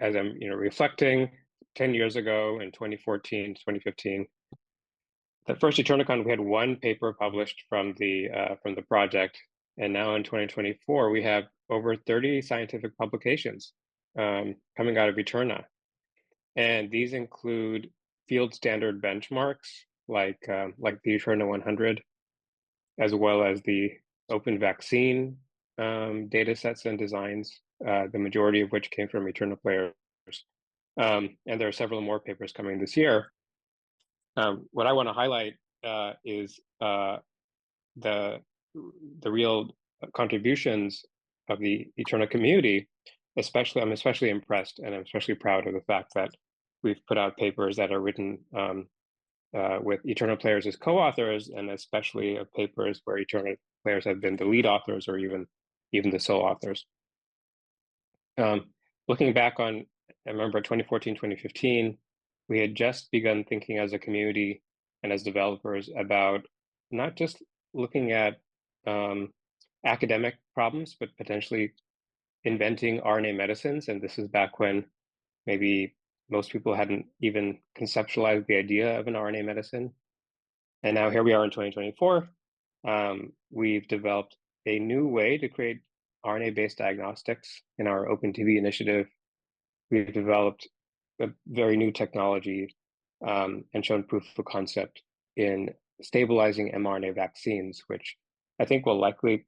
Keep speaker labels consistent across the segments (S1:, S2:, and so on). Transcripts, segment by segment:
S1: as I'm reflecting 10 years ago in 2014, 2015, the first Eternacon, we had one paper published from the project, and now in 2024 we have over 30 scientific publications coming out of Eterna, and these include field standard benchmarks like the Eterna 100, as well as the open vaccine data sets and designs, the majority of which came from Eterna players. And there are several more papers coming this year. What I want to highlight is the real contributions of the Eterna community. I'm especially impressed, and I'm especially proud of the fact that we've put out papers that are written with Eterna players as co-authors, and especially of papers where Eterna players have been the lead authors or even the sole authors. Looking back on, I remember 2014, 2015, we had just begun thinking as a community and as developers about not just looking at academic problems, but potentially inventing RNA medicines. And this is back when maybe most people hadn't even conceptualized the idea of an RNA medicine. And now here we are in 2024. We've developed a new way to create RNA-based diagnostics in our OpenTV initiative. We've developed a very new technology and shown proof of concept in stabilizing mRNA vaccines, which I think will likely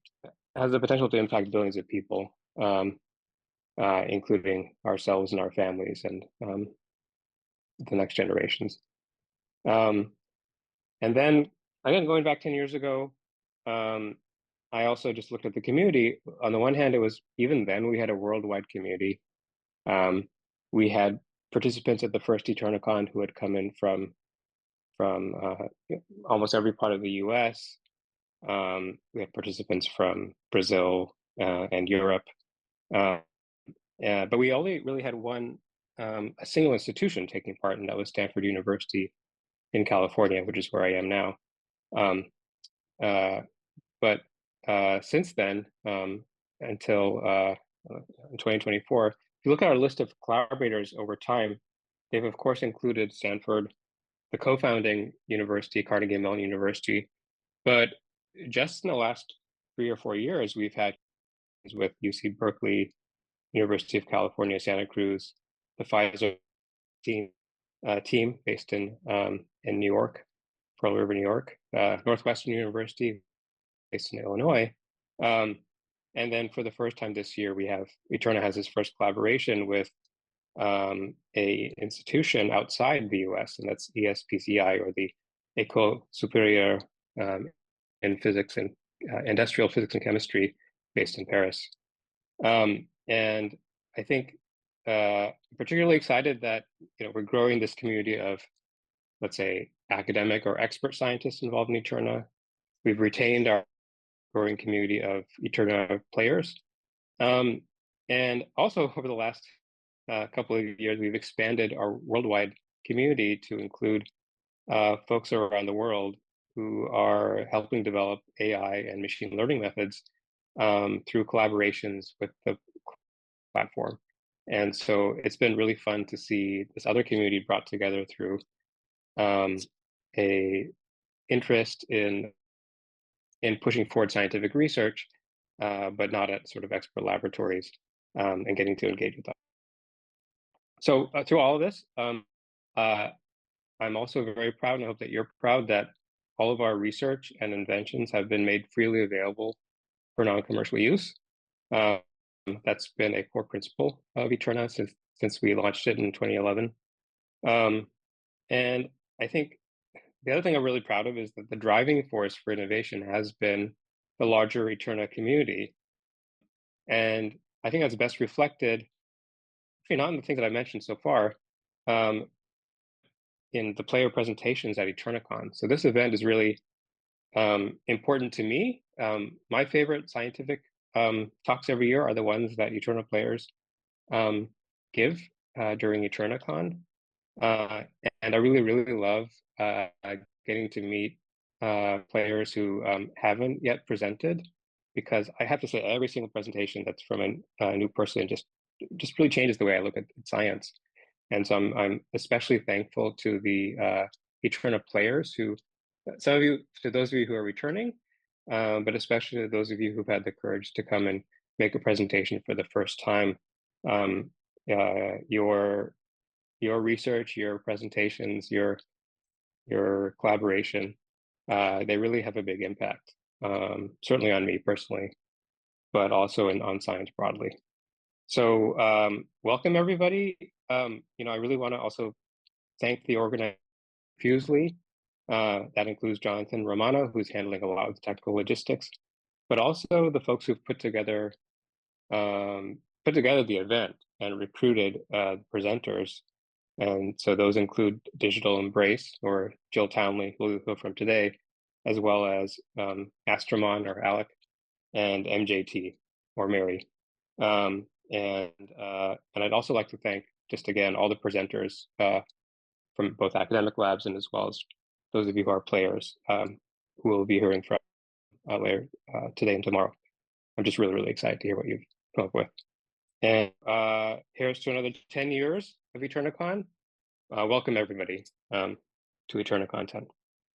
S1: has the potential to impact billions of people, including ourselves and our families and the next generations. And then, again, going back 10 years ago, I also just looked at the community. On the one hand, it was, even then, we had a worldwide community. We had participants at the first Eternacon who had come in from almost every part of the US. We had participants from Brazil and Europe. But we only really had a single institution taking part, and that was Stanford University in California, which is where I am now. But since then, until 2024, if you look at our list of collaborators over time, they've of course included Stanford, the co-founding university, Carnegie Mellon University. But just in the last 3 or 4 years, we've had with UC Berkeley, University of California, Santa Cruz, the Pfizer team based in New York, Pearl River, New York, Northwestern University based in Illinois. And then for the first time this year, Eterna has its first collaboration with a institution outside the US, and that's ESPCI, or the École Supérieure in Physics and Industrial Physics and Chemistry, based in Paris. And I think particularly excited that we're growing this community of, let's say, academic or expert scientists involved in Eterna. We've retained our growing community of Eterna players. And also over the last couple of years, we've expanded our worldwide community to include folks around the world who are helping develop AI and machine learning methods through collaborations with the platform. And so it's been really fun to see this other community brought together through a interest in pushing forward scientific research, but not at sort of expert laboratories, and getting to engage with them. So through all of this, I'm also very proud, and I hope that you're proud, that all of our research and inventions have been made freely available for non-commercial use. That's been a core principle of Eterna since we launched it in 2011. And I think the other thing I'm really proud of is that the driving force for innovation has been the larger Eterna community. And I think that's best reflected, actually not in the things that I mentioned so far, in the player presentations at Eternacon. So this event is really important to me. My favorite scientific talks every year are the ones that Eterna players give during Eternacon. And I really, really love getting to meet players who haven't yet presented, because I have to say every single presentation that's from a new person just just really changes the way I look at science. And so I'm especially thankful to the Eterna players who, some of you, to those of you who are returning, but especially to those of you who've had the courage to come and make a presentation for the first time. Um, your research, your presentations, your collaboration, they really have a big impact. Certainly on me personally, but also on science broadly. So welcome everybody. I really want to also thank the organizer profusely. That includes Jonathan Romano, who's handling a lot of the technical logistics, but also the folks who've put together the event and recruited presenters. And so those include Digital Embrace, or Jill Townley, who we'll go from today, as well as Astromon, or Alec, and MJT, or Mary. And I'd also like to thank, just again, all the presenters from both academic labs and as well as those of you who are players who will be hearing from later today and tomorrow. I'm just really, really excited to hear what you've come up with. And here's to another 10 years of Eternacon. Welcome everybody to Eternacon 10.